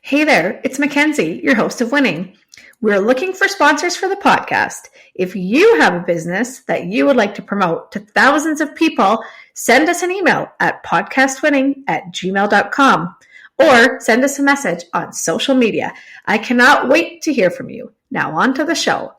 Hey there, it's Mackenzie, your host of Winning. We're looking for sponsors for the podcast. If you have a business that you would like to promote to thousands of people, send us an email at podcastwinning@gmail.com or send us a message on social media. I cannot wait to hear from you. Now on to the show.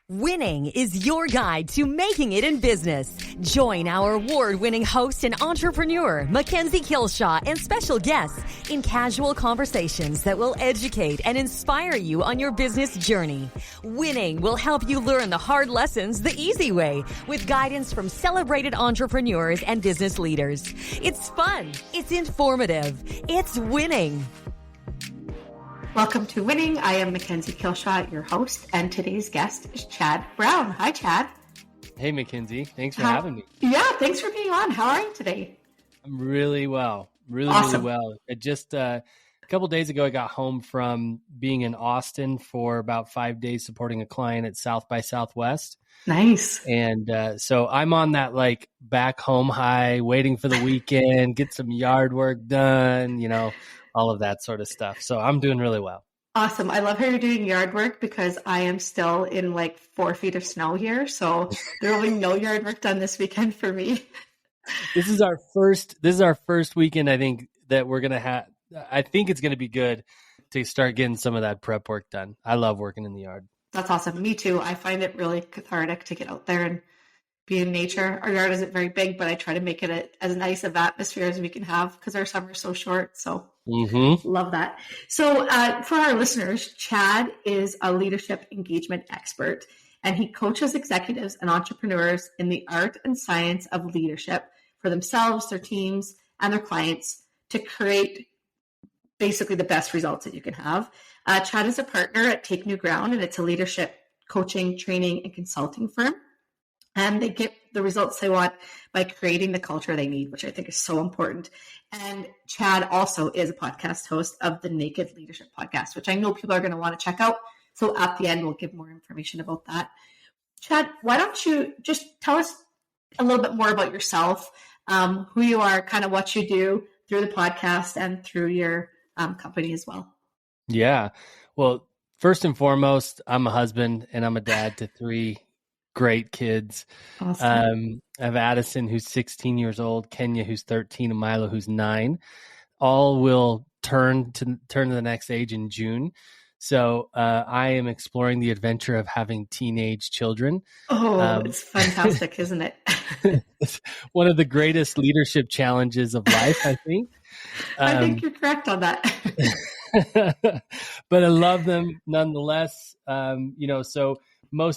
Winning is your guide to making it in business. Join our award-winning host and entrepreneur, Mackenzie Kilshaw, and special guests in casual conversations that will educate and inspire you on your business journey. Winning will help you learn the hard lessons the easy way with guidance from celebrated entrepreneurs and business leaders. It's fun. It's informative. It's winning. Welcome to Winning. I am Mackenzie Kilshaw, your host, and today's guest is Chad Brown. Hi, Chad. Hey, Mackenzie. Thanks for having me. Yeah, thanks for being on. How are you today? I'm really well. Awesome. Really well. It just a couple days ago, I got home from being in Austin for about 5 days supporting a client at South by Southwest. Nice. And so I'm on that like back home high, waiting for the weekend, get some yard work done, all of that sort of stuff. So I'm doing really well. Awesome. I love how you're doing yard work because I am still in like 4 feet of snow here. So there will be no yard work done this weekend for me. This is our first weekend, I think, that we're going to have. I think it's going to be good to start getting some of that prep work done. I love working in the yard. That's awesome. Me too. I find it really cathartic to get out there and be in nature. Our yard isn't very big, but I try to make it as nice of atmosphere as we can have because our summer's so short. So love that. So for our listeners, Chad is a leadership engagement expert, and he coaches executives and entrepreneurs in the art and science of leadership for themselves, their teams, and their clients to create basically the best results that you can have. Chad is a partner at Take New Ground, and it's a leadership coaching, training, and consulting firm. And they get the results they want by creating the culture they need, which I think is so important. And Chad also is a podcast host of the Naked Leadership Podcast, which I know people are going to want to check out. So at the end, we'll give more information about that. Chad, why don't you just tell us a little bit more about yourself, who you are, kind of what you do through the podcast and through your company as well. Yeah. Well, first and foremost, I'm a husband and I'm a dad to 3 great kids. Awesome. I have Addison, who's 16 years old, Kenya, who's 13, and Milo, who's 9. All will turn to the next age in June. So I am exploring the adventure of having teenage children. Oh, it's fantastic, isn't it? It's one of the greatest leadership challenges of life, I think. I think you're correct on that. But I love them nonetheless. So a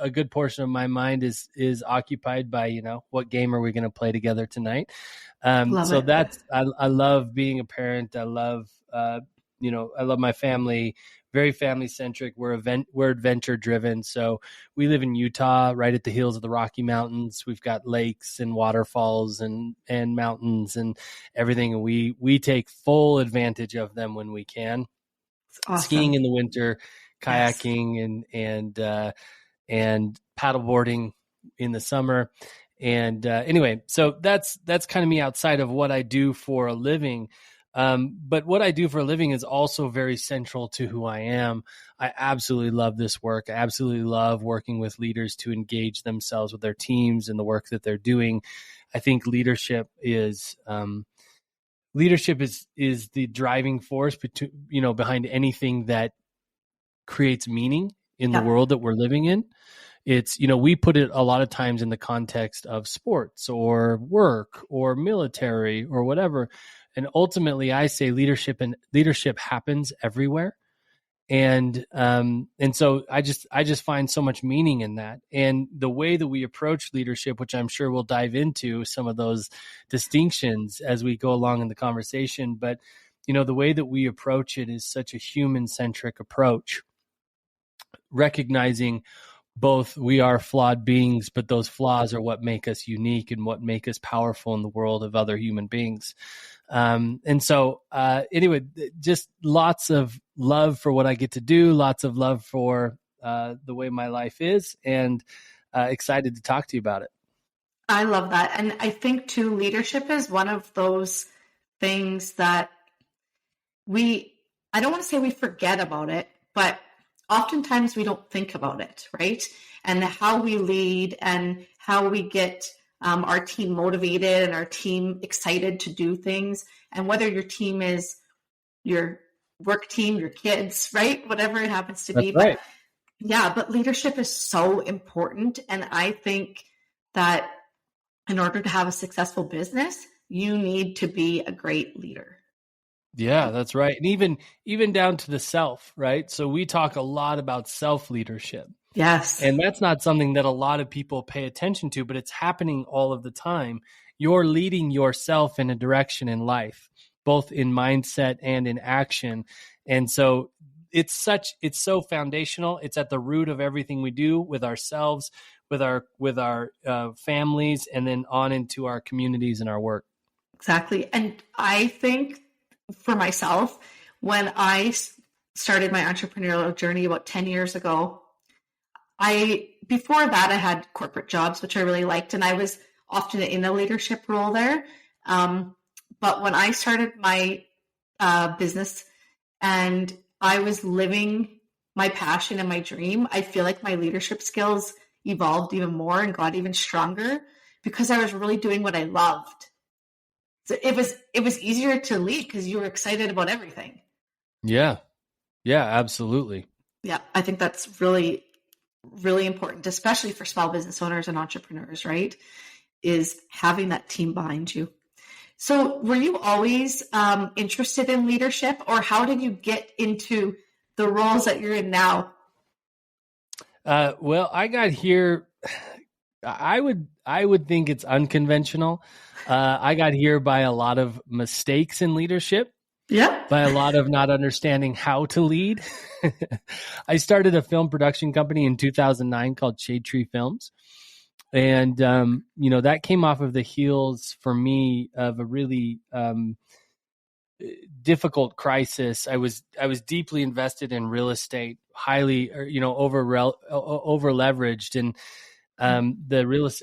good portion of my mind is occupied by, what game are we going to play together tonight? I love being a parent. I love my family, very family centric. We're adventure driven. So we live in Utah, right at the heels of the Rocky Mountains. We've got lakes and waterfalls and mountains and everything. And we take full advantage of them when we can. Awesome. Skiing in the winter, kayaking and paddleboarding in the summer. And anyway, so that's kind of me outside of what I do for a living. But what I do for a living is also very central to who I am. I absolutely love this work. I absolutely love working with leaders to engage themselves with their teams and the work that they're doing. I think leadership is the driving force behind anything that creates meaning in the world that we're living in. It's, we put it a lot of times in the context of sports or work or military or whatever. And ultimately I say leadership happens everywhere. And so I just find so much meaning in that. And the way that we approach leadership, which I'm sure we'll dive into some of those distinctions as we go along in the conversation. But, the way that we approach it is such a human-centric approach, recognizing both we are flawed beings, but those flaws are what make us unique and what make us powerful in the world of other human beings. Anyway, just lots of love for what I get to do, lots of love for the way my life is. And excited to talk to you about it. I love that. And I think too, leadership is one of those things that I don't want to say we forget about it, but oftentimes we don't think about it, right? And how we lead and how we get our team motivated and our team excited to do things. And whether your team is your work team, your kids, right? Whatever it happens to be. Right. But leadership is so important. And I think that in order to have a successful business, you need to be a great leader. Yeah, that's right. And even down to the self, right? So we talk a lot about self-leadership. Yes. And that's not something that a lot of people pay attention to, but it's happening all of the time. You're leading yourself in a direction in life, both in mindset and in action. And so it's so foundational. It's at the root of everything we do with ourselves, with our families, and then on into our communities and our work. Exactly. And I think for myself, when I started my entrepreneurial journey about 10 years ago, before that, I had corporate jobs, which I really liked. And I was often in a leadership role there. But when I started my business and I was living my passion and my dream, I feel like my leadership skills evolved even more and got even stronger because I was really doing what I loved. So it was easier to lead because you were excited about everything. Yeah. Yeah, absolutely. Yeah, I think that's really, really important, especially for small business owners and entrepreneurs, right? Is having that team behind you. So were you always interested in leadership, or how did you get into the roles that you're in now? Well, I got here, I would think it's unconventional. I got here by a lot of mistakes in leadership. Yeah. By a lot of not understanding how to lead. I started a film production company in 2009 called Shade Tree Films. And, that came off of the heels for me of a really difficult crisis. I was deeply invested in real estate, highly, over leveraged. And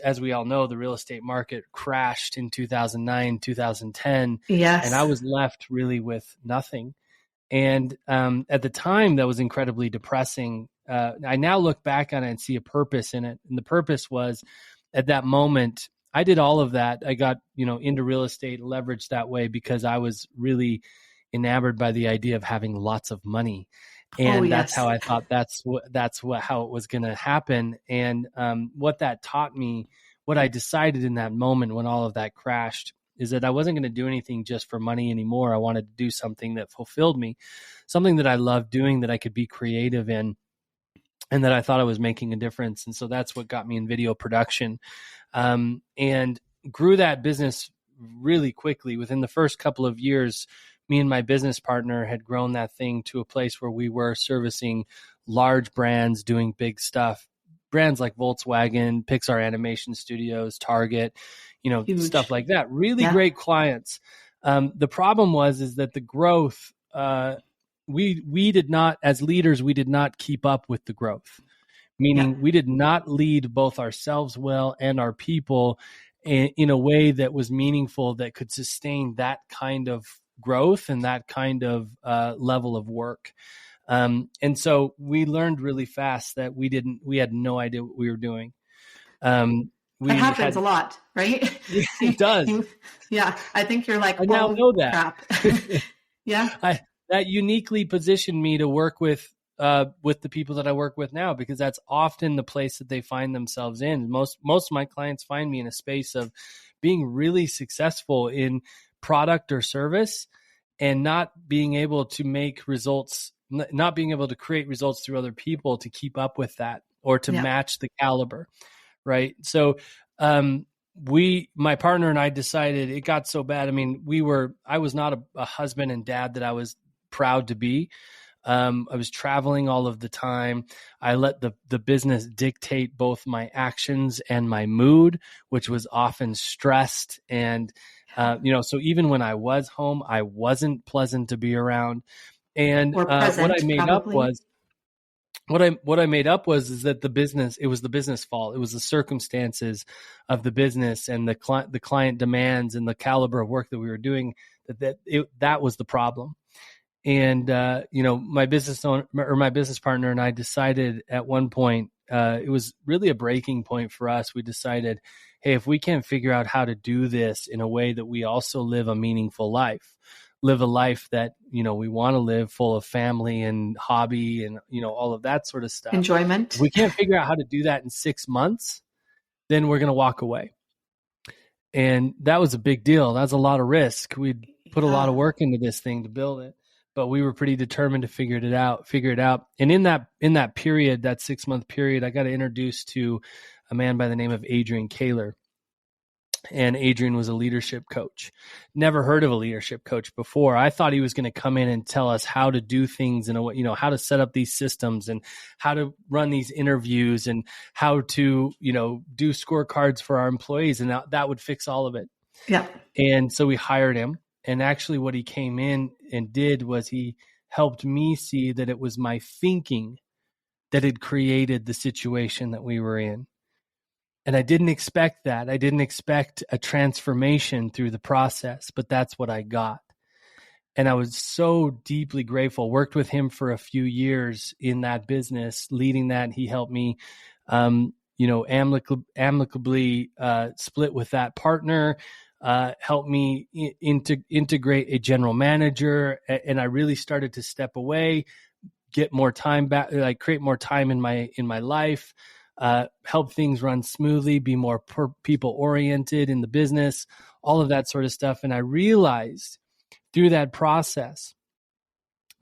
as we all know, the real estate market crashed in 2009, 2010. Yes. And I was left really with nothing. And at the time, that was incredibly depressing. I now look back on it and see a purpose in it. And the purpose was, at that moment, I did all of that. I got, into real estate, leveraged that way because I was really enamored by the idea of having lots of money. And that's how I thought how it was going to happen. And what that taught me, what I decided in that moment when all of that crashed, is that I wasn't going to do anything just for money anymore. I wanted to do something that fulfilled me, something that I loved doing, that I could be creative in, and that I thought I was making a difference. And so that's what got me in video production, and grew that business really quickly. Within the first couple of years, me and my business partner had grown that thing to a place where we were servicing large brands, doing big stuff, brands like Volkswagen, Pixar Animation Studios, Target, Huge. Stuff like that. Really great clients. The problem is that the growth, we did not, as leaders, we did not keep up with the growth, meaning we did not lead both ourselves well and our people in a way that was meaningful, that could sustain that kind of growth and that kind of level of work. And so we learned really fast that we had no idea what we were doing. That happens a lot, right? It does. I think you're like, I now know that. Crap. That uniquely positioned me to work with the people that I work with now, because that's often the place that they find themselves in. Most of my clients find me in a space of being really successful in product or service and not being able to make results, not being able to create results through other people to keep up with that or to match the caliber. Right. So, my partner and I decided, it got so bad. I mean, I was not a husband and dad that I was proud to be. I was traveling all of the time. I let the business dictate both my actions and my mood, which was often stressed. And, so even when I was home, I wasn't pleasant to be around. And what I made up was, what I made up is that it was the business fault. It was the circumstances of the business and the client demands and the caliber of work that we were doing, that was the problem. And, my business owner or my business partner and I decided at one point, it was really a breaking point for us. We decided, hey, if we can't figure out how to do this in a way that we also live a meaningful life, live a life that, we want to live, full of family and hobby and, all of that sort of stuff. Enjoyment. If we can't figure out how to do that in 6 months, then we're going to walk away. And that was a big deal. That was a lot of risk. We'd put a lot of work into this thing to build it, but we were pretty determined to figure it out. And in that period, that 6-month period, I got introduced to a man by the name of Adrian Kaler. And Adrian was a leadership coach. Never heard of a leadership coach before. I thought he was going to come in and tell us how to do things in a way, how to set up these systems and how to run these interviews and how to, do scorecards for our employees. And that would fix all of it. Yeah. And so we hired him. And actually what he came in and did was he helped me see that it was my thinking that had created the situation that we were in. And I didn't expect that. I didn't expect a transformation through the process, but that's what I got. And I was so deeply grateful. Worked with him for a few years in that business, leading that. He helped me, amicably split with that partner, helped me integrate a general manager. And I really started to step away, get more time back, like create more time in my life. Help things run smoothly, be more people oriented in the business, all of that sort of stuff. And I realized through that process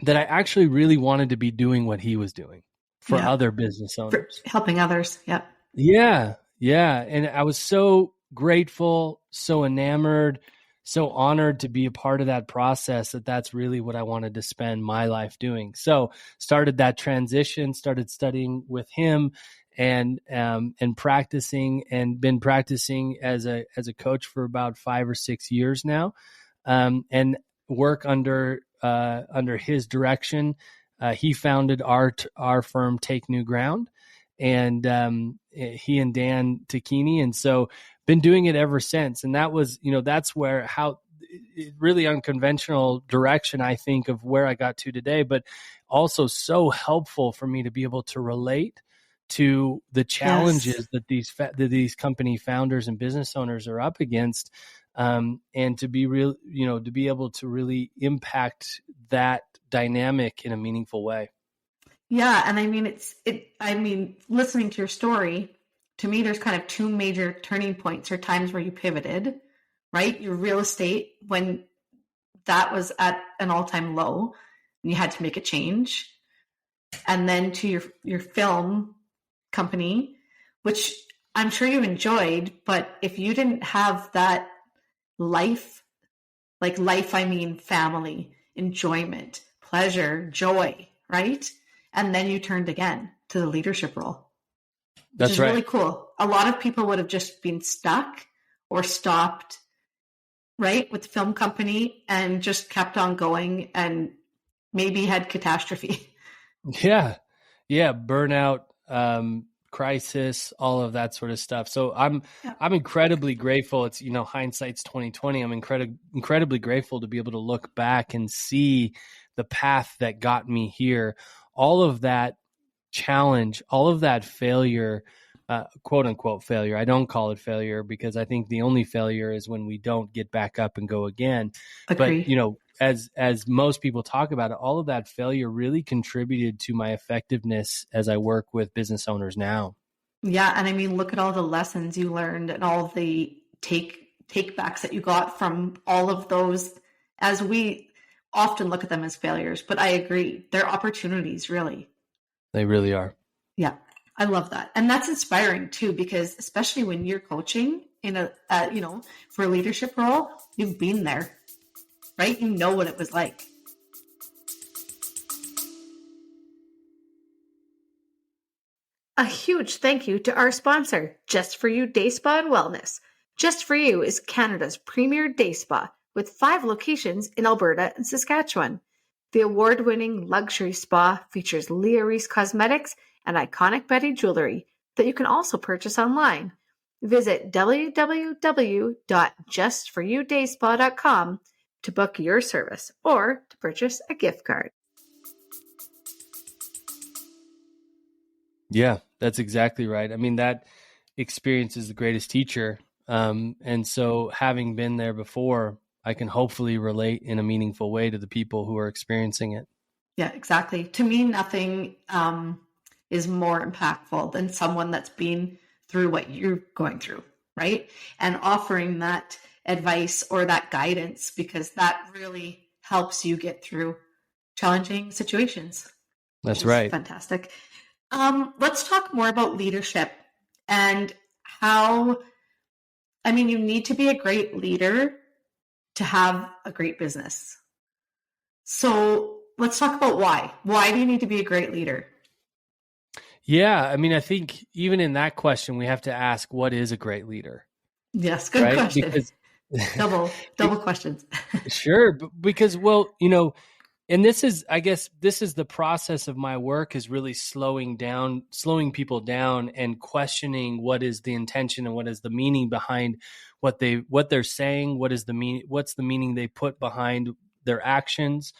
that I actually really wanted to be doing what he was doing for other business owners. For helping others. Yeah. Yeah. Yeah. And I was so grateful, so enamored, so honored to be a part of that process that's really what I wanted to spend my life doing. So started that transition, started studying with him and practicing, and been practicing as a coach for about 5 or 6 years now, and work under his direction. He founded our firm, Take New Ground, and he and Dan Tacchini, and so been doing it ever since. And that was, that's where really unconventional direction, I think, of where I got to today, but also so helpful for me to be able to relate to the challenges that these company founders and business owners are up against, and to be real, to be able to really impact that dynamic in a meaningful way. Yeah, and I mean, listening to your story, to me, there's kind of 2 major turning points or times where you pivoted, right? Your real estate, when that was at an all-time low, and you had to make a change, and then to your film company, which I'm sure you enjoyed, but if you didn't have that life, I mean family, enjoyment, pleasure, joy, right? And then you turned again to the leadership role. That's right. Really cool. A lot of people would have just been stuck or stopped, right, with the film company and just kept on going and maybe had catastrophe. Yeah. Yeah. Burnout, crisis, all of that sort of stuff. So I'm incredibly grateful. It's, hindsight's 2020. I'm incredibly grateful to be able to look back and see the path that got me here. All of that challenge, all of that failure, quote unquote failure. I don't call it failure because I think the only failure is when we don't get back up and go again. Agree. But, as most people talk about it, all of that failure really contributed to my effectiveness as I work with business owners now. Yeah. And I mean, look at all the lessons you learned and all of the take backs that you got from all of those, as we often look at them as failures, but I agree. They're opportunities, really. They really are. Yeah. I love that. And that's inspiring too, because especially when you're coaching in for a leadership role, you've been there, right? You know what it was like. A huge thank you to our sponsor, Just For You Day Spa and Wellness. Just For You is Canada's premier day spa with 5 locations in Alberta and Saskatchewan. The award-winning luxury spa features Leah Reese cosmetics and iconic Betty jewelry that you can also purchase online. Visit www.justforyoudaySpa.com to book your service or to purchase a gift card. Yeah, that's exactly right. I mean, that experience is the greatest teacher. And so having been there before, I can hopefully relate in a meaningful way to the people who are experiencing it. Yeah, exactly. To me, nothing is more impactful than someone that's been through what you're going through, right? And offering that advice or that guidance, because that really helps you get through challenging situations. That's right. Fantastic. Let's talk more about leadership and how, I mean, you need to be a great leader to have a great business. So let's talk about why. Why do you need to be a great leader? Yeah, I mean, I think even in that question, we have to ask, what is a great leader? Yes, good question. Because double questions. Sure, because, well, you know, and this is, I guess, this is the process of my work, is really slowing people down and questioning what is the intention and what is the meaning behind what they're saying, what's the meaning they put behind their actions.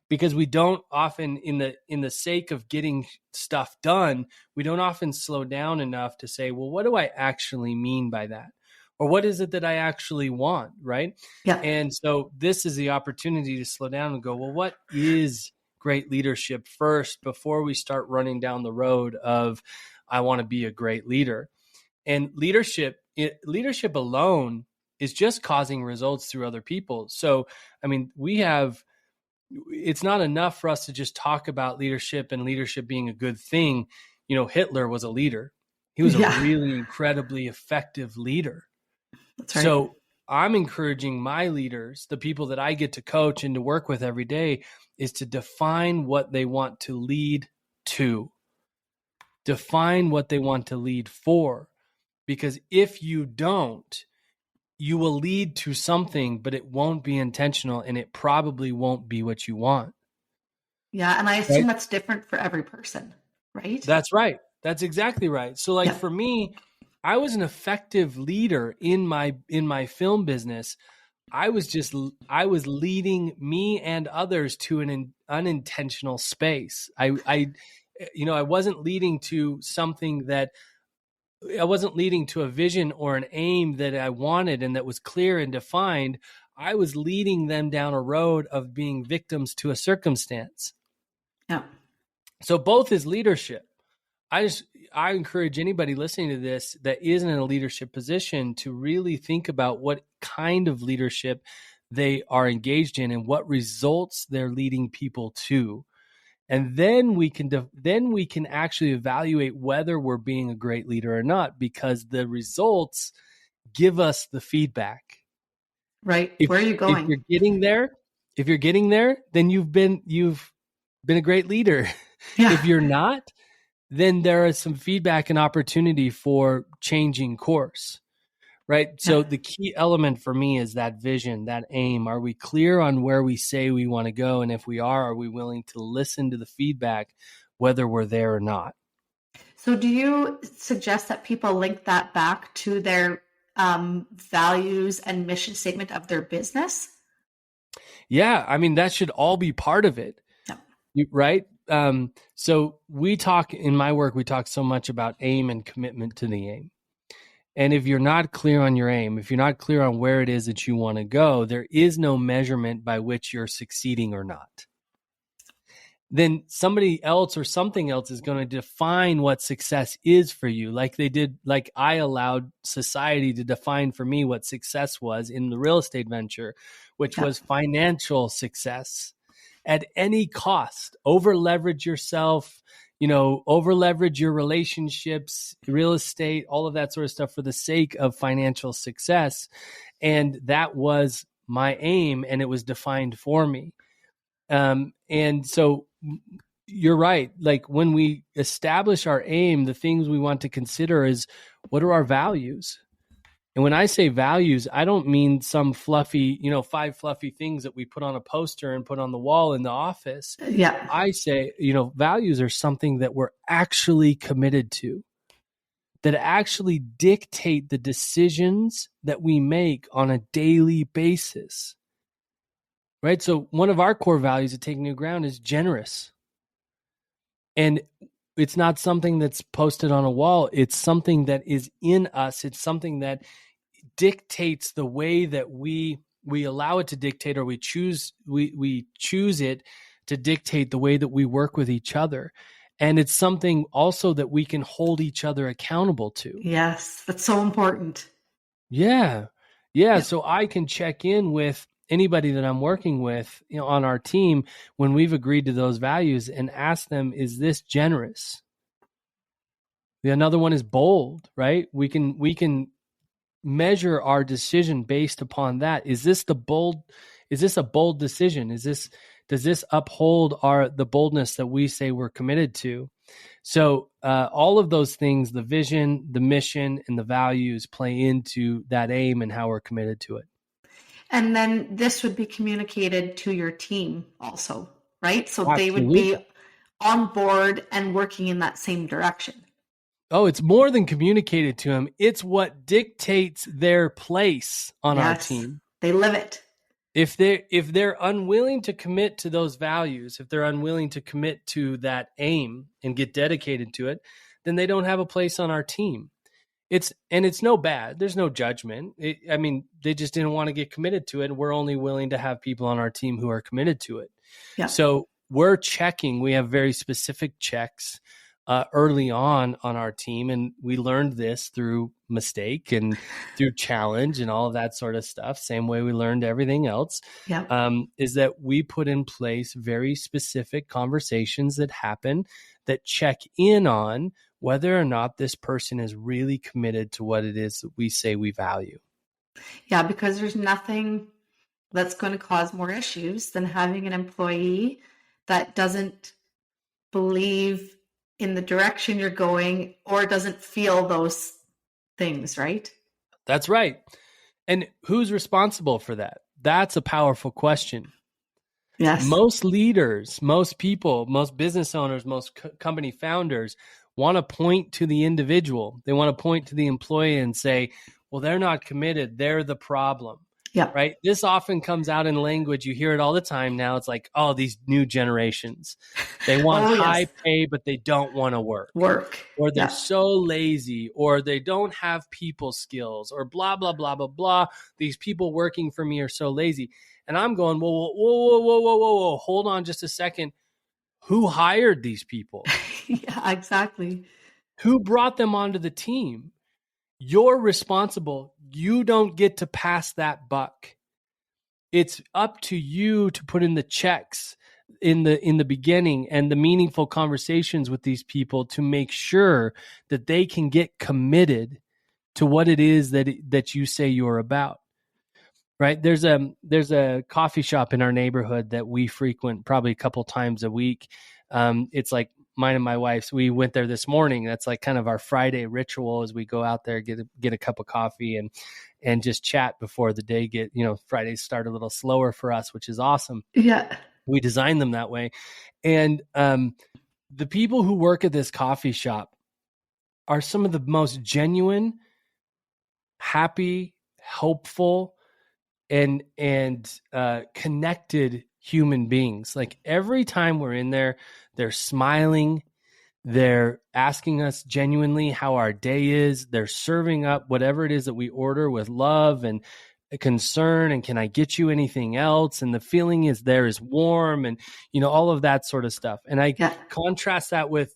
Because we don't often, in the sake of getting stuff done, we don't often slow down enough to say, well, what do I actually mean by that? Or what is it that I actually want, right? Yeah. And so this is the opportunity to slow down and go, well, what is great leadership first before we start running down the road of, I want to be a great leader. And leadership alone is just causing results through other people. So, I mean, it's not enough for us to just talk about leadership and leadership being a good thing. You know, Hitler was a leader. He was a really incredibly effective leader. That's right. So I'm encouraging my leaders, the people that I get to coach and to work with every day, is to define what they want to lead to. Define what they want to lead for. Because if you don't, you will lead to something, but it won't be intentional and it probably won't be what you want. Yeah, and I assume that's different for every person, right? That's right. That's exactly right. So like for me, I was an effective leader in my film business. I was leading me and others to an unintentional space. I wasn't leading to something that I wasn't leading to a vision or an aim that I wanted and that was clear and defined. I was leading them down a road of being victims to a circumstance. Yeah. So both is leadership. I encourage anybody listening to this that isn't in a leadership position to really think about what kind of leadership they are engaged in and what results they're leading people to. And then we can actually evaluate whether we're being a great leader or not, because the results give us the feedback. Right. Where are you going? If you're getting there, then you've been a great leader. Yeah. If you're not, then there is some feedback and opportunity for changing course, right? Yeah. So the key element for me is that vision, that aim. Are we clear on where we say we want to go? And if we are we willing to listen to the feedback, whether we're there or not? So do you suggest that people link that back to their values and mission statement of their business? Yeah, I mean, that should all be part of it, right? So in my work, we talk so much about aim and commitment to the aim. And if you're not clear on your aim, if you're not clear on where it is that you want to go, there is no measurement by which you're succeeding or not. Then somebody else or something else is going to define what success is for you, like I allowed society to define for me what success was in the real estate venture, which was financial success at any cost. Over leverage yourself, over leverage your relationships, real estate, all of that sort of stuff for the sake of financial success. And that was my aim, and it was defined for me. And so you're right. Like when we establish our aim, the things we want to consider is, what are our values? And when I say values, I don't mean some fluffy, 5 fluffy things that we put on a poster and put on the wall in the office. Yeah. I say, values are something that we're actually committed to, that actually dictate the decisions that we make on a daily basis. Right? So one of our core values at Taking New Ground is generous. And it's not something that's posted on a wall. It's something that is in us. It's something that dictates the way that we allow it to dictate, or we choose it to dictate the way that we work with each other. And it's something also that we can hold each other accountable to. Yes, that's so important. Yeah. So I can check in with anybody that I'm working with, on our team when we've agreed to those values and ask them, is this generous? Another one is bold, right? We can measure our decision based upon that. Is this a bold decision? Does this uphold the boldness that we say we're committed to? So all of those things, the vision, the mission, and the values play into that aim and how we're committed to it. And then this would be communicated to your team also, right? So Absolutely. They would be on board and working in that same direction. Oh, it's more than communicated to them. It's what dictates their place on our team. They live it. If they're unwilling to commit to those values, if they're unwilling to commit to that aim and get dedicated to it, then they don't have a place on our team. It's no bad. There's no judgment. They just didn't want to get committed to it, and we're only willing to have people on our team who are committed to it. Yeah. So we're checking. We have very specific checks early on our team, and we learned this through mistake and through challenge and all of that sort of stuff. Same way we learned everything else. Yeah. Is that we put in place very specific conversations that happen that check in on whether or not this person is really committed to what it is that we say we value. Yeah, because there's nothing that's going to cause more issues than having an employee that doesn't believe in the direction you're going or doesn't feel those things, right? That's right. And who's responsible for that? That's a powerful question. Yes. Most leaders, most people, most business owners, most company founders want to point to the individual. They want to point to the employee and say, well, they're not committed. They're the problem. Yeah. Right. This often comes out in language. You hear it all the time now. It's like, oh, these new generations, they want high pay, but they don't want to work. Or they're so lazy, or they don't have people skills, or blah, blah, blah, blah, blah. These people working for me are so lazy. And I'm going, whoa, hold on just a second. Who hired these people? Yeah, exactly. Who brought them onto the team? You're responsible. You don't get to pass that buck. It's up to you to put in the checks in the beginning and the meaningful conversations with these people to make sure that they can get committed to what it is that you say you're about. Right? There's a coffee shop in our neighborhood that we frequent probably a couple times a week. It's like mine and my wife's. We went there this morning. That's like kind of our Friday ritual as we go out there, get a cup of coffee and just chat before the day Fridays start a little slower for us, which is awesome. Yeah. We designed them that way. And the people who work at this coffee shop are some of the most genuine, happy, helpful, and connected human beings. Like every time we're in there, they're smiling, they're asking us genuinely how our day is, they're serving up whatever it is that we order with love and concern, and can I get you anything else? And the feeling is warm, and all of that sort of stuff. And I contrast that with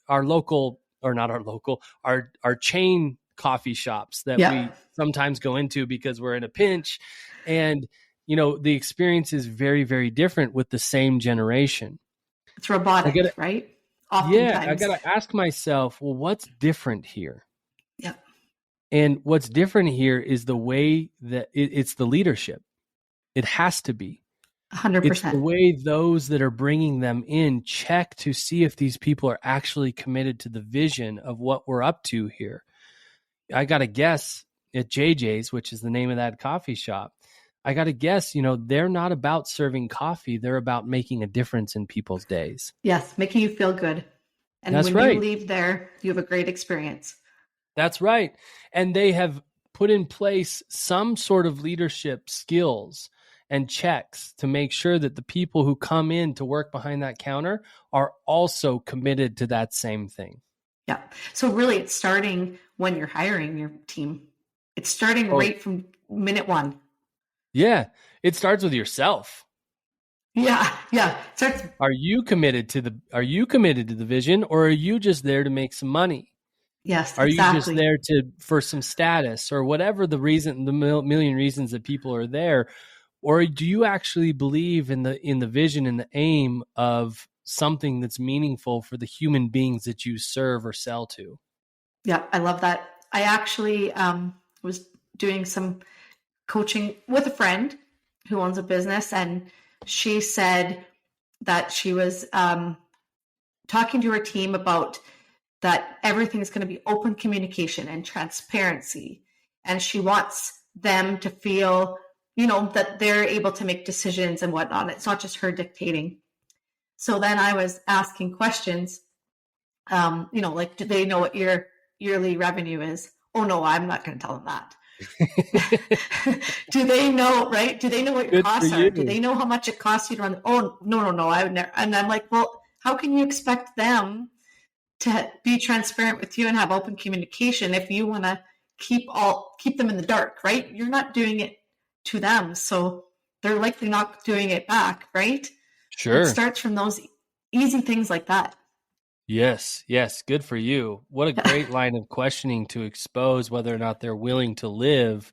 our chain coffee shops that we sometimes go into because we're in a pinch. And, the experience is very, very different with the same generation. It's robotic, right? Oftentimes. Yeah, I got to ask myself, well, what's different here? Yeah. And what's different here is the way that it's the leadership. It has to be. 100%. It's the way those that are bringing them in check to see if these people are actually committed to the vision of what we're up to here. I got to guess at JJ's, which is the name of that coffee shop, I got to guess, they're not about serving coffee. They're about making a difference in people's days. Yes, making you feel good. And That's when right. you leave there, you have a great experience. That's right. And they have put in place some sort of leadership skills and checks to make sure that the people who come in to work behind that counter are also committed to that same thing. Yeah. So really, it's starting when you're hiring your team. It's starting right from minute one. Yeah. It starts with yourself. Yeah. Yeah. Are you committed to the vision, or are you just there to make some money? Yes. Are exactly. you just there for some status or whatever the reason, the million reasons that people are there? Or do you actually believe in the vision and the aim of something that's meaningful for the human beings that you serve or sell to? Yeah, I love that. I actually was doing some coaching with a friend who owns a business, and she said that she was talking to her team about that everything is going to be open communication and transparency. And she wants them to feel, that they're able to make decisions and whatnot. It's not just her dictating. So then I was asking questions, like, do they know what your yearly revenue is? Oh, no, I'm not going to tell them that. Do they know, right? Do they know what your costs are? Do they know how much it costs you to run? Oh, no, I would never. And I'm like, well, how can you expect them to be transparent with you and have open communication if you want to keep them in the dark, right? You're not doing it to them, so they're likely not doing it back, right? Sure. It starts from those easy things like that. Yes. Good for you. What a great line of questioning to expose whether or not they're willing to live.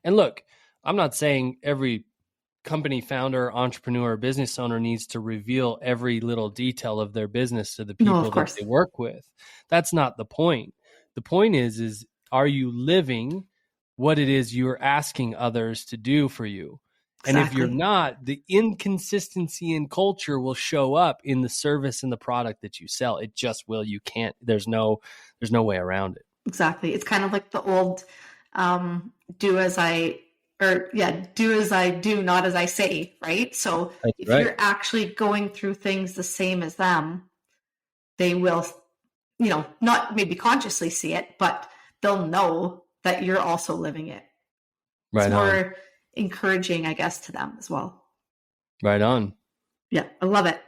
And look, I'm not saying every company founder, entrepreneur, business owner needs to reveal every little detail of their business to the people that they work with. That's not the point. The point is are you living what it is you're asking others to do for you? Exactly. And if you're not, the inconsistency in culture will show up in the service and the product that you sell. It just will. You can't, there's no way around it. Exactly. It's kind of like the old do as I do, not as I say, right? So if you're actually going through things the same as them, they will, not maybe consciously see it, but they'll know that you're also living it. It's more encouraging, I guess, to them as well. Right on. Yeah, I love it.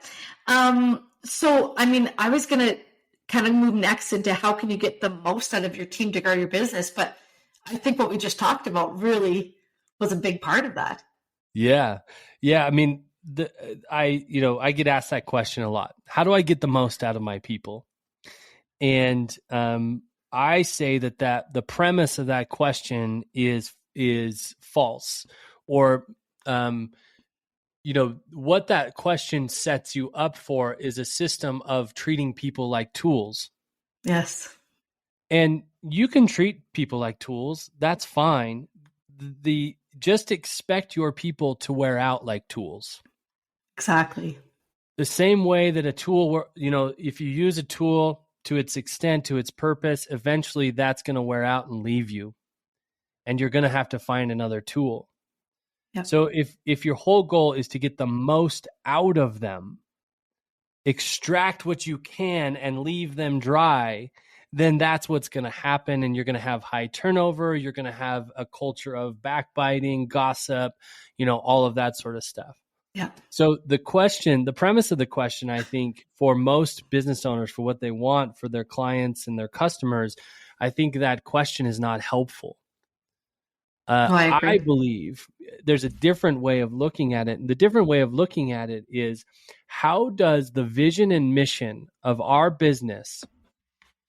So, I was going to kind of move next into how can you get the most out of your team to grow your business, but I think what we just talked about really was a big part of that. Yeah. I get asked that question a lot. How do I get the most out of my people? And I say that the premise of that question is false, or what that question sets you up for is a system of treating people like tools. Yes. And you can treat people like tools. That's fine. Just expect your people to wear out like tools. Exactly. The same way that a tool, if you use a tool to its extent, to its purpose, eventually that's going to wear out and leave you. And you're going to have to find another tool. Yep. So if your whole goal is to get the most out of them, extract what you can and leave them dry, then that's what's going to happen. And you're going to have high turnover. You're going to have a culture of backbiting, gossip, all of that sort of stuff. Yeah. So the premise of the question, I think, for most business owners, for what they want for their clients and their customers, I think that question is not helpful. I believe there's a different way of looking at it. And the different way of looking at it is, how does the vision and mission of our business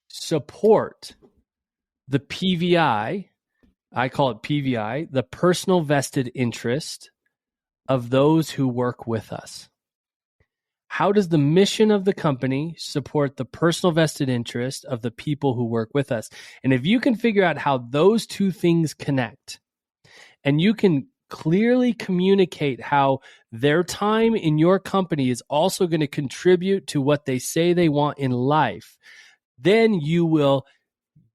support the PVI? I call it PVI, the personal vested interest of those who work with us. How does the mission of the company support the personal vested interest of the people who work with us? And if you can figure out how those two things connect, and you can clearly communicate how their time in your company is also going to contribute to what they say they want in life, then you will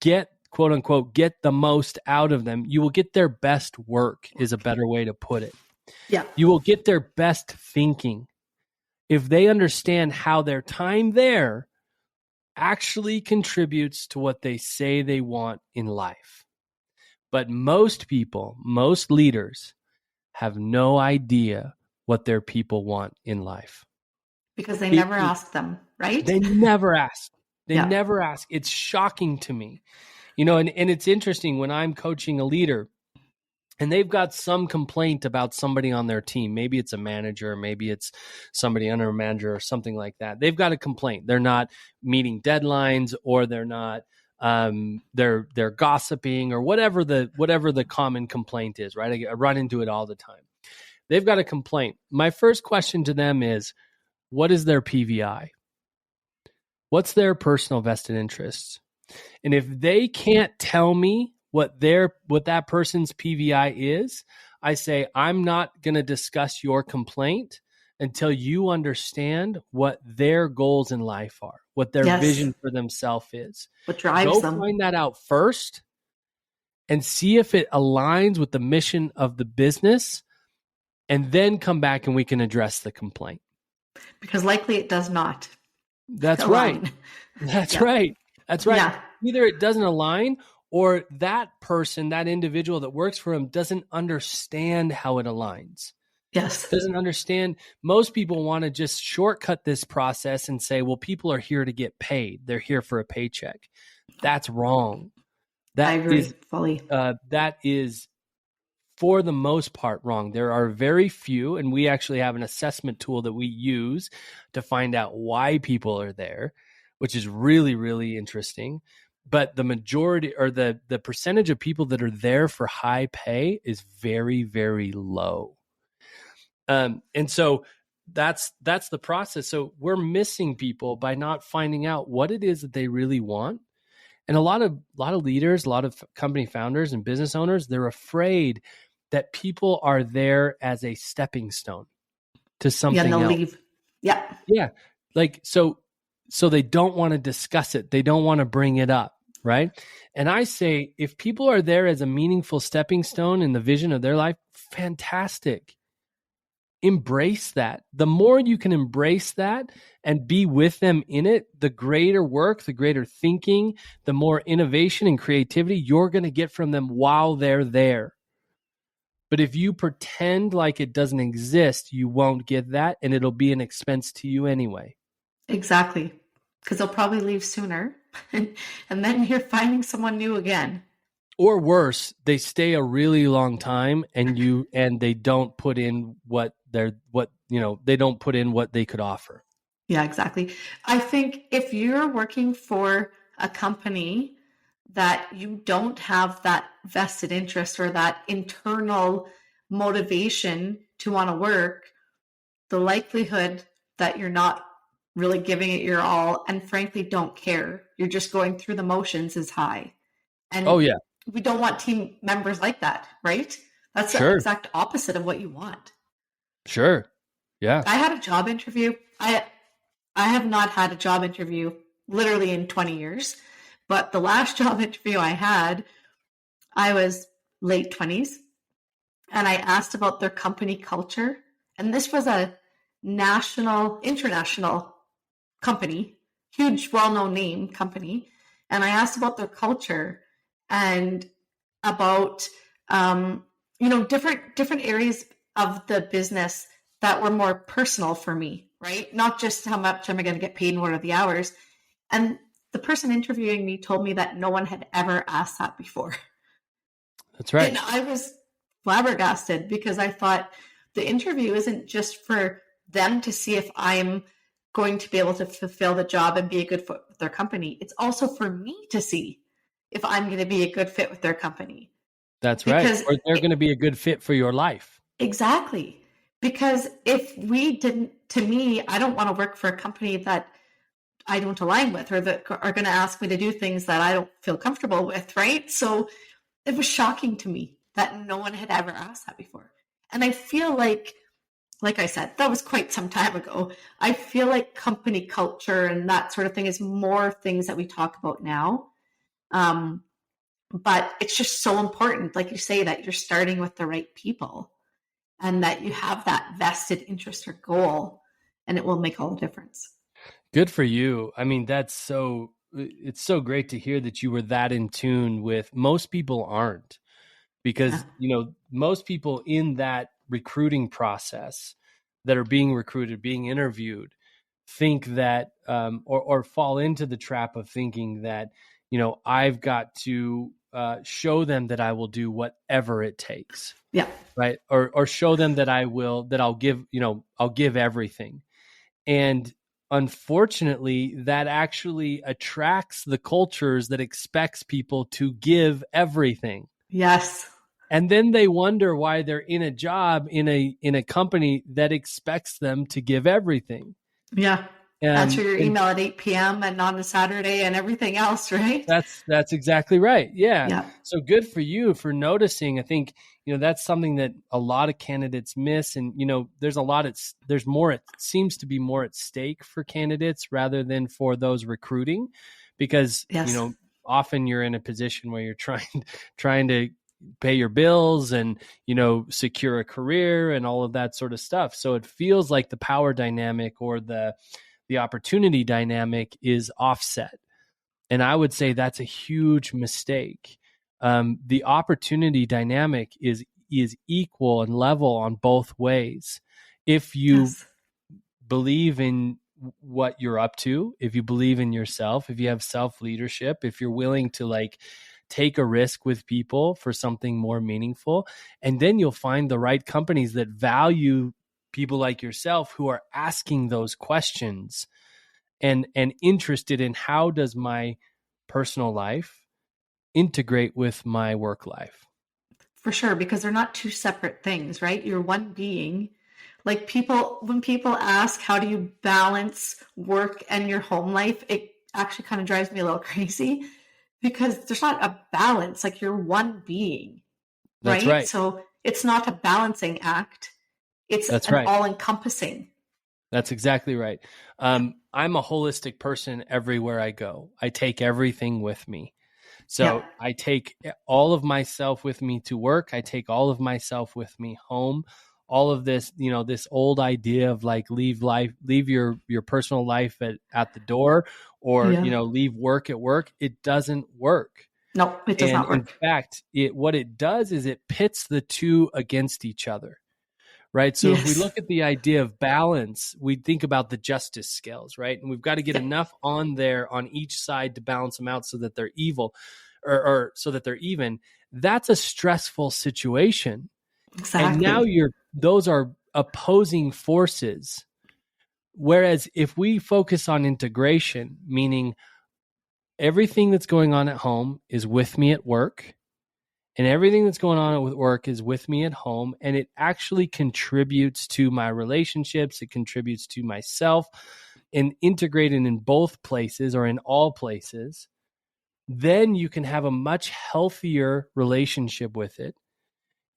get quote unquote, get the most out of them, you will get their best work, is a better way to put it. Yeah. You will get their best thinking if they understand how their time there actually contributes to what they say they want in life. But most people, most leaders have no idea what their people want in life. Because they never ask them, right? They never ask. They Yeah. never ask. It's shocking to me. And it's interesting when I'm coaching a leader and they've got some complaint about somebody on their team. Maybe it's a manager, maybe it's somebody under a manager or something like that. They've got a complaint. They're not meeting deadlines, or they're not they're gossiping, or whatever the common complaint is, right? I run into it all the time. They've got a complaint. My first question to them is, what is their PVI? What's their personal vested interests? And if they can't tell me what that person's PVI is, I say, I'm not going to discuss your complaint until you understand what their goals in life are, what their vision for themselves is. What drives them. Go find that out first and see if it aligns with the mission of the business, and then come back and we can address the complaint. Because likely it does not. That's right. That's right. That's right. Yeah. Either it doesn't align, or that person, that individual that works for him, doesn't understand how it aligns. Yes. Doesn't understand. Most people want to just shortcut this process and say, well, people are here to get paid. They're here for a paycheck. That's wrong. I agree fully. That is, for the most part, wrong. There are very few, and we actually have an assessment tool that we use to find out why people are there, which is really, really interesting. But the majority, or the percentage of people that are there for high pay, is very, very low. And so that's the process. So we're missing people by not finding out what it is that they really want. And a lot of leaders, a lot of company founders and business owners, they're afraid that people are there as a stepping stone to something else. Leave. Yeah. Yeah. Like, so they don't want to discuss it. They don't want to bring it up. Right. And I say, if people are there as a meaningful stepping stone in the vision of their life, fantastic. Embrace that. The more you can embrace that and be with them in it, the greater work, the greater thinking, the more innovation and creativity you're going to get from them while they're there. But if you pretend like it doesn't exist, you won't get that, and it'll be an expense to you anyway. Exactly. Because they'll probably leave sooner, and then you're finding someone new again. Or worse, they stay a really long time, and they don't put in what they could offer. Yeah, exactly. I think if you're working for a company that you don't have that vested interest or that internal motivation to want to work, the likelihood that you're not really giving it your all, and frankly don't care, you're just going through the motions, is high. And we don't want team members like that, right? That's the exact opposite of what you want. Sure. Yeah. I had a job interview. I have not had a job interview literally in 20 years, but the last job interview I had, I was late 20s, and I asked about their company culture. And this was a international company, huge, well-known name company. And I asked about their culture and about, different areas of the business that were more personal for me, right? Not just how much am I going to get paid and what are the hours. And the person interviewing me told me that no one had ever asked that before. That's right. And I was flabbergasted, because I thought the interview isn't just for them to see if I'm going to be able to fulfill the job and be a good fit with their company. It's also for me to see if I'm going to be a good fit with their company. That's right. Or they're going to be a good fit for your life. Exactly. Because if we didn't, to me, I don't want to work for a company that I don't align with, or that are going to ask me to do things that I don't feel comfortable with, right? So it was shocking to me that no one had ever asked that before. And I feel like I said, that was quite some time ago. I feel like company culture and that sort of thing is more things that we talk about now. But it's just so important, like you say, that you're starting with the right people and that you have that vested interest or goal, and it will make all the difference. Good for you. I mean, it's so great to hear that you were that in tune with. Most people aren't, because, most people in that recruiting process that are being recruited, being interviewed, think that, or fall into the trap of thinking that, I've got to show them that I will do whatever it takes. Yeah. Right. Or show them that I'll give everything. And unfortunately, that actually attracts the cultures that expects people to give everything. Yes. And then they wonder why they're in a job in a company that expects them to give everything. Yeah. Answer your email at 8 p.m. and on a Saturday and everything else, right? That's exactly right. Yeah. Yeah. So good for you for noticing. I think, that's something that a lot of candidates miss. And, there's more, it seems to be more at stake for candidates rather than for those recruiting, because, Yes. Often you're in a position where you're trying to pay your bills and, secure a career and all of that sort of stuff. So it feels like the power dynamic or the opportunity dynamic is offset. And I would say that's a huge mistake. The opportunity dynamic is equal and level on both ways. If you believe in what you're up to, if you believe in yourself, if you have self-leadership, if you're willing to take a risk with people for something more meaningful, and then you'll find the right companies that value people like yourself who are asking those questions and interested in how does my personal life integrate with my work life. For sure, because they're not two separate things, right? You're one being. Like when people ask, how do you balance work and your home life? It actually kind of drives me a little crazy because there's not a balance. Like you're one being, right? That's right. So it's not a balancing act. It's all-encompassing. That's exactly right. I'm a holistic person everywhere I go. I take everything with me. So I take all of myself with me to work. I take all of myself with me home. All of this, this old idea of leave your personal life at the door, or, leave work at work. It doesn't work. No, it does not work. In fact, what it does is it pits the two against each other. Right. So if we look at the idea of balance, we think about the justice scales, right? And we've got to get enough on there on each side to balance them out so that they're or so that they're even. That's a stressful situation. Exactly. And now those are opposing forces. Whereas if we focus on integration, meaning everything that's going on at home is with me at work, and everything that's going on with work is with me at home, and it actually contributes to my relationships. It contributes to myself, and integrated in both places or in all places, then you can have a much healthier relationship with it.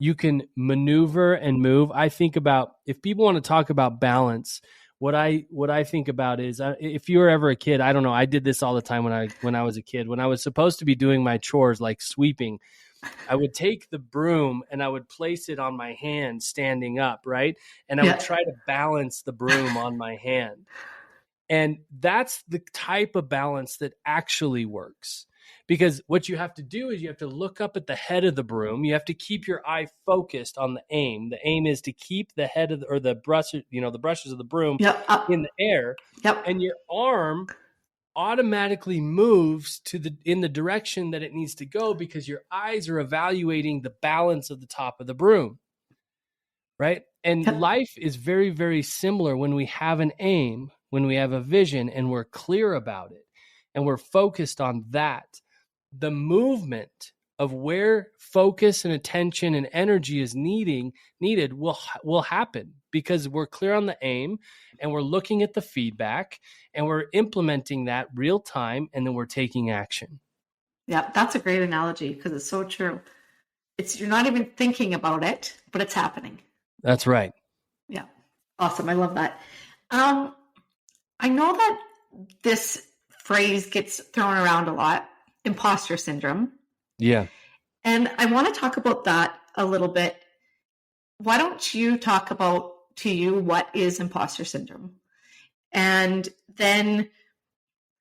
You can maneuver and move. I think about, if people want to talk about balance, what I think about is, if you were ever a kid, I don't know, I did this all the time when I was a kid. When I was supposed to be doing my chores like sweeping, I would take the broom and I would place it on my hand standing up, right? And I would try to balance the broom on my hand. And that's the type of balance that actually works. Because what you have to do is you have to look up at the head of the broom. You have to keep your eye focused on the aim. The aim is to keep the head of the brushes, the brushes of the broom in the air. And your arm automatically moves in the direction that it needs to go, because your eyes are evaluating the balance of the top of the broom, right? And life is very, very similar. When we have an aim, when we have a vision and we're clear about it and we're focused on that, the movement of where focus and attention and energy is needed will happen, because we're clear on the aim and we're looking at the feedback and we're implementing that real time, and then we're taking action. Yeah, that's a great analogy, because it's so true. You're not even thinking about it, but it's happening. That's right. Yeah. Awesome. I love that. I know that this phrase gets thrown around a lot, imposter syndrome. Yeah. And I want to talk about that a little bit. Why don't you talk about to you what is imposter syndrome? And then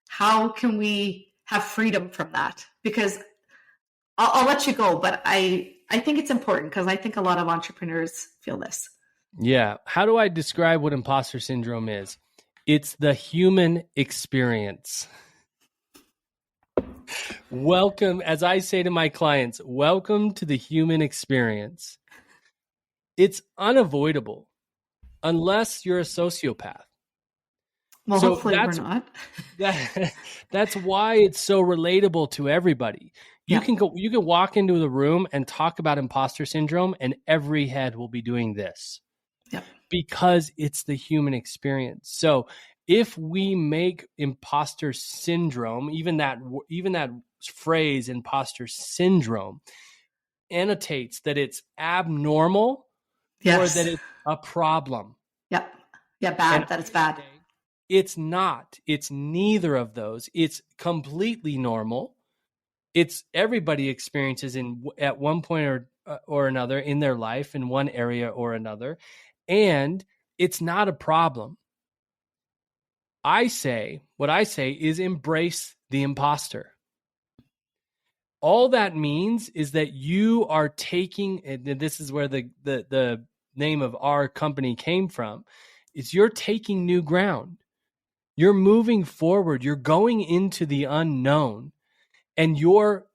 how can we have freedom from that? Because I'll let you go, but I think it's important because I think a lot of entrepreneurs feel this. Yeah. How do I describe what imposter syndrome is? It's the human experience. Welcome, as I say to my clients, welcome to the human experience. It's unavoidable unless you're a sociopath. Well, so hopefully we're not. That's why it's so relatable to everybody. You can walk into the room and talk about imposter syndrome, and every head will be doing this. Yeah. Because it's the human experience. So if we make imposter syndrome, even that phrase imposter syndrome annotates that it's abnormal or that it's a problem. Yep. Yeah, bad. That it's bad. It's not. It's neither of those. It's completely normal. It's everybody experiences at one point or another in their life in one area or another. And it's not a problem. What I say is embrace the imposter. All that means is that you are taking, and this is where the name of our company came from, is you're taking new ground. You're moving forward. You're going into the unknown, and you're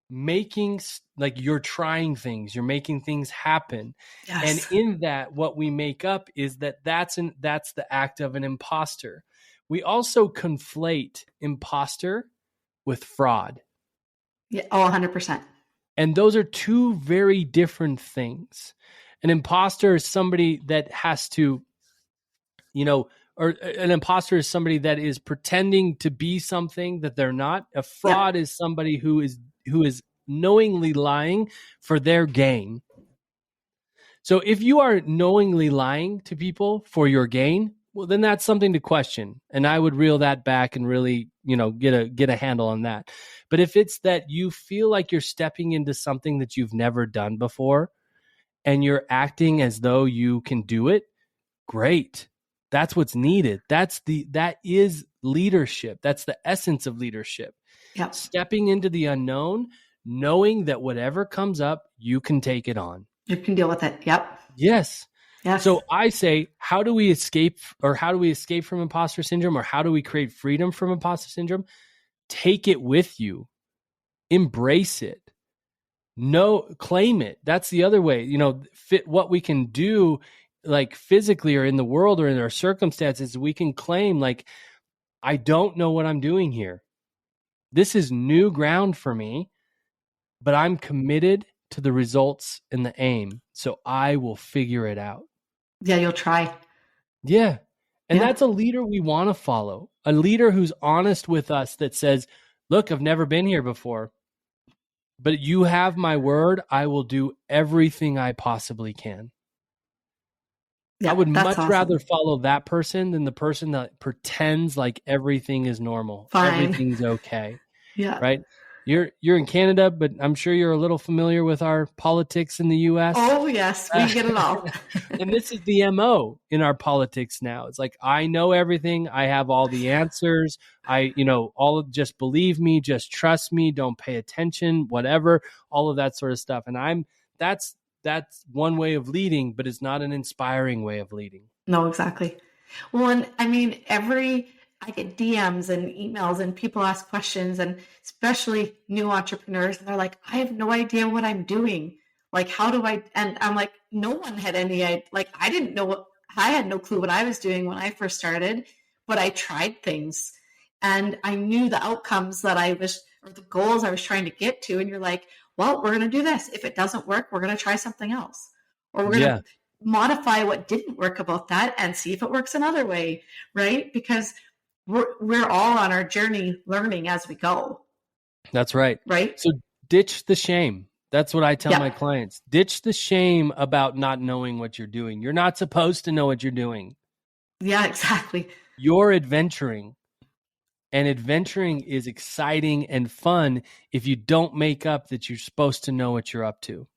making, like, you're trying things. You're making things happen. Yes. And in that, what we make up is that's the act of an imposter. We also conflate imposter with fraud. Yeah. Oh, 100%. And those are two very different things. An imposter is somebody that has to, or an imposter is somebody that is pretending to be something that they're not. A fraud is somebody who is knowingly lying for their gain. So if you are knowingly lying to people for your gain, well, then that's something to question. And I would reel that back and really, get a handle on that. But if it's that you feel like you're stepping into something that you've never done before and you're acting as though you can do it, great. That's what's needed. That is leadership. That's the essence of leadership. Yep. Stepping into the unknown, knowing that whatever comes up, you can take it on. You can deal with it. Yep. Yes. So I say, how do we escape from imposter syndrome, or how do we create freedom from imposter syndrome? Take it with you. Embrace it. Claim it. That's the other way, fit what we can do, like physically or in the world or in our circumstances. We can claim, like, I don't know what I'm doing here. This is new ground for me, but I'm committed to the results and the aim. So I will figure it out. Yeah, you'll try. Yeah. And that's a leader we want to follow. A leader who's honest with us, that says, look, I've never been here before, but you have my word. I will do everything I possibly can. I would much rather follow that person than the person that pretends like everything is normal. Fine. Everything's okay. Yeah. Right? You're in Canada, but I'm sure you're a little familiar with our politics in the U.S. Oh, yes. We get it all. And this is the MO in our politics now. It's like, I know everything. I have all the answers. Just believe me, just trust me, don't pay attention, whatever, all of that sort of stuff. And that's one way of leading, but it's not an inspiring way of leading. No, exactly. Well, and I mean, I get DMs and emails and people ask questions, and especially new entrepreneurs. And they're like, I have no idea what I'm doing. Like, how do I, and I'm like, no one had any idea. Like, I didn't know I had no clue what I was doing when I first started, but I tried things and I knew the outcomes or the goals I was trying to get to. And you're like, well, we're going to do this. If it doesn't work, we're going to try something else, or we're going to modify what didn't work about that and see if it works another way. Right. Because we're all on our journey learning as we go. That's right. Right. So ditch the shame. That's what I tell my clients. Ditch the shame about not knowing what you're doing. You're not supposed to know what you're doing. Yeah, exactly. You're adventuring. And adventuring is exciting and fun if you don't make up that you're supposed to know what you're up to.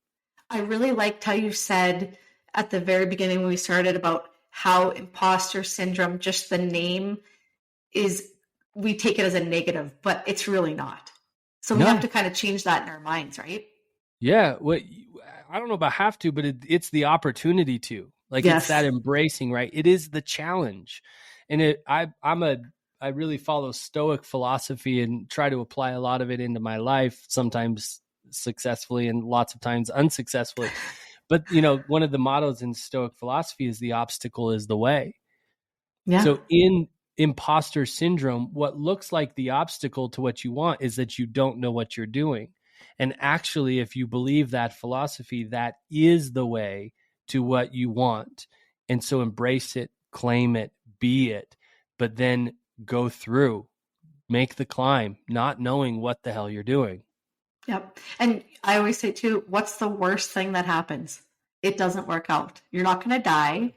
I really liked how you said at the very beginning when we started about how imposter syndrome, just the name is, we take it as a negative, but it's really not. So we have to kind of change that in our minds, right? Yeah. Well, I don't know about have to, but it's the opportunity to. Like, yes. It's that embracing, right? It is the challenge. And I really follow Stoic philosophy and try to apply a lot of it into my life, sometimes successfully and lots of times unsuccessfully. But, one of the mottos in Stoic philosophy is the obstacle is the way. Yeah. So in imposter syndrome, what looks like the obstacle to what you want is that you don't know what you're doing. And actually, if you believe that philosophy, that is the way to what you want. And so embrace it, claim it, be it, but then go through, make the climb, not knowing what the hell you're doing. Yep. And I always say too, what's the worst thing that happens? It doesn't work out. You're not going to die,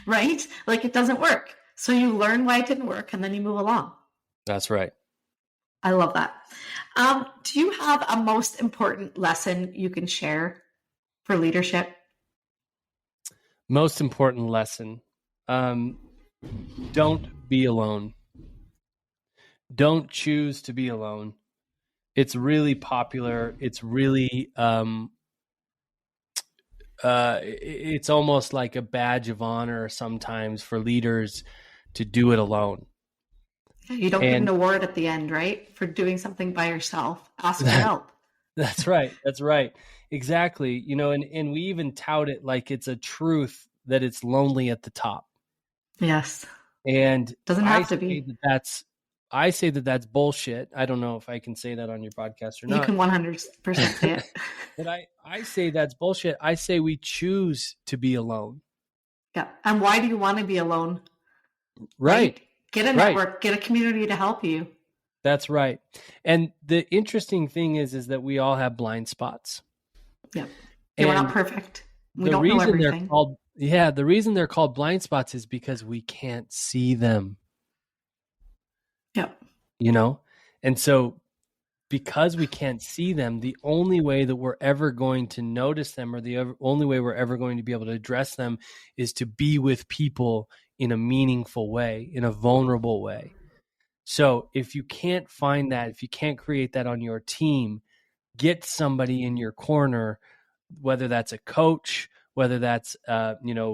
right? Like, it doesn't work. So you learn why it didn't work and then you move along. That's right. I love that. Do you have a most important lesson you can share for leadership? Most important lesson. Don't be alone. Don't choose to be alone. It's really popular. It's really, it's almost like a badge of honor sometimes for leaders to do it alone. You don't get an award at the end, right? For doing something by yourself. Ask for help. That's right. That's right. Exactly. And we even tout it like it's a truth that it's lonely at the top. Yes. And doesn't have to be. I say that that's bullshit. I don't know if I can say that on your podcast or not. You can 100% say it. But I say that's bullshit. I say we choose to be alone. Yeah. And why do you want to be alone? Right. Get a network, get a community to help you. That's right. And the interesting thing is that we all have blind spots. Yeah. We're not perfect. We don't know everything. The reason they're called blind spots is because we can't see them. Yep. And so because we can't see them, the only way that we're ever going to notice them, or the only way we're ever going to be able to address them, is to be with people in a meaningful way, in a vulnerable way. So if you can't find that, if you can't create that on your team, get somebody in your corner, whether that's a coach, whether that's an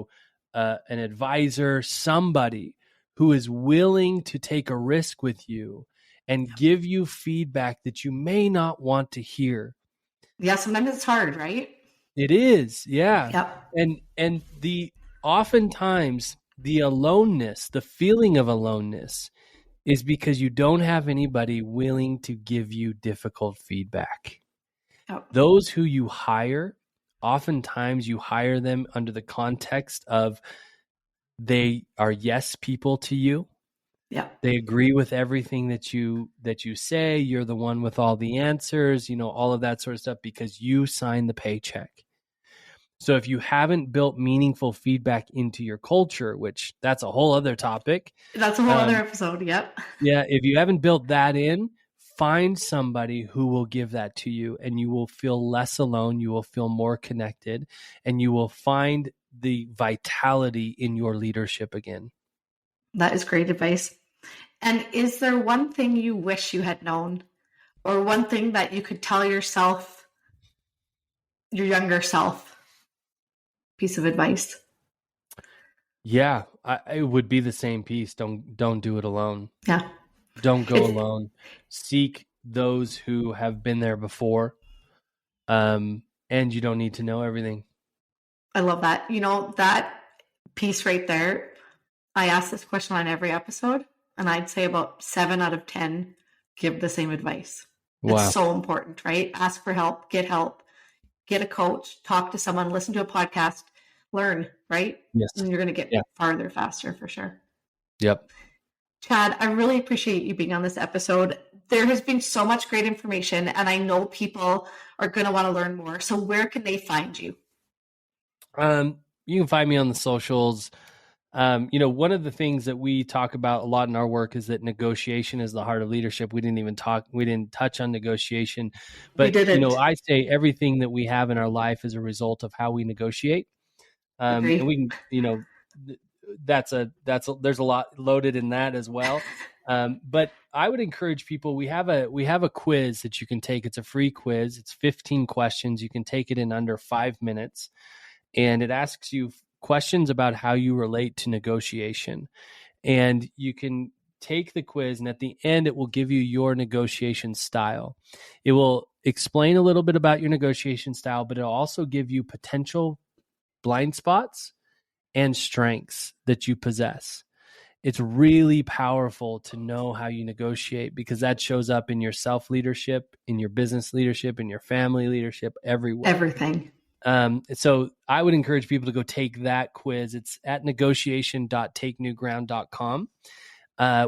advisor, somebody who is willing to take a risk with you and give you feedback that you may not want to hear. Yeah, sometimes it's hard, right? It is, yeah. Yep. And oftentimes the aloneness, the feeling of aloneness, is because you don't have anybody willing to give you difficult feedback. Yep. Those who you hire, oftentimes you hire them under the context of they are yes people to you. Yeah. They agree with everything that you say. You're the one with all the answers, all of that sort of stuff, because you signed the paycheck. So if you haven't built meaningful feedback into your culture, which that's a whole other topic. That's a whole other episode. Yep. Yeah. If you haven't built that in, find somebody who will give that to you, and you will feel less alone. You will feel more connected, and you will find the vitality in your leadership again. That is great advice. And is there one thing you wish you had known, or one thing that you could tell yourself, your younger self? Piece of advice? Yeah, it would be the same piece. Don't do it alone. Yeah. Don't go alone. Seek those who have been there before. And you don't need to know everything. I love that. That piece right there, I ask this question on every episode, and I'd say about 7 out of 10 give the same advice. Wow. It's so important, right? Ask for help, get a coach, talk to someone, listen to a podcast, learn, right? Yes. And you're going to get farther faster for sure. Yep. Chad, I really appreciate you being on this episode. There has been so much great information, and I know people are going to want to learn more. So where can they find you? You can find me on the socials. One of the things that we talk about a lot in our work is that negotiation is the heart of leadership. We didn't touch on negotiation, but I say everything that we have in our life is a result of how we negotiate. And we can, there's a lot loaded in that as well. But I would encourage people, we have a quiz that you can take. It's a free quiz. It's 15 questions. You can take it in under 5 minutes, and it asks you questions about how you relate to negotiation. And you can take the quiz, and at the end, it will give you your negotiation style. It will explain a little bit about your negotiation style, but it'll also give you potential blind spots and strengths that you possess. It's really powerful to know how you negotiate, because that shows up in your self-leadership, in your business leadership, in your family leadership, everywhere. Everything. So I would encourage people to go take that quiz. It's at negotiation.takenewground.com.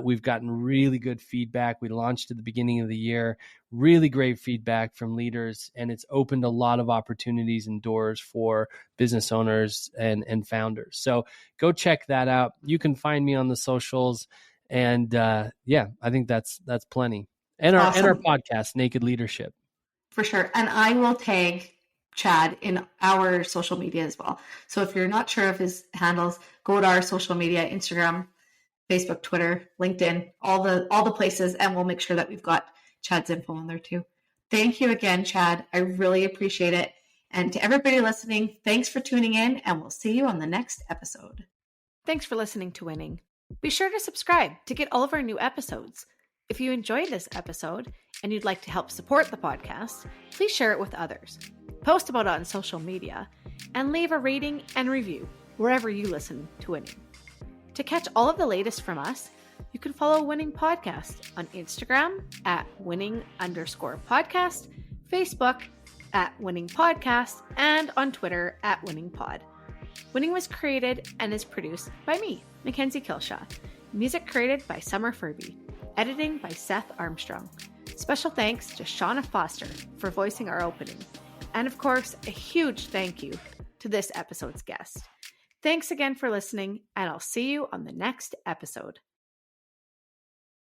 We've gotten really good feedback. We launched at the beginning of the year, really great feedback from leaders, and it's opened a lot of opportunities and doors for business owners and founders. So go check that out. You can find me on the socials, and I think that's plenty. And our podcast, Naked Leadership. For sure. And I will tag Chad in our social media as well. So if you're not sure of his handles, go to our social media, Instagram, Facebook, Twitter, LinkedIn, all the places, and we'll make sure that we've got Chad's info on there too. Thank you again, Chad. I really appreciate it. And to everybody listening, thanks for tuning in, and we'll see you on the next episode. Thanks for listening to Winning. Be sure to subscribe to get all of our new episodes. If you enjoyed this episode and you'd like to help support the podcast, please share it with others. Post about it on social media, and leave a rating and review wherever you listen to Winning. To catch all of the latest from us, you can follow Winning Podcast on Instagram at winning_podcast, Facebook at Winning Podcast, and on Twitter at Winning Pod. Winning was created and is produced by me, Mackenzie Kilshaw. Music created by Summer Furby. Editing by Seth Armstrong. Special thanks to Shauna Foster for voicing our opening. And of course, a huge thank you to this episode's guest. Thanks again for listening, and I'll see you on the next episode.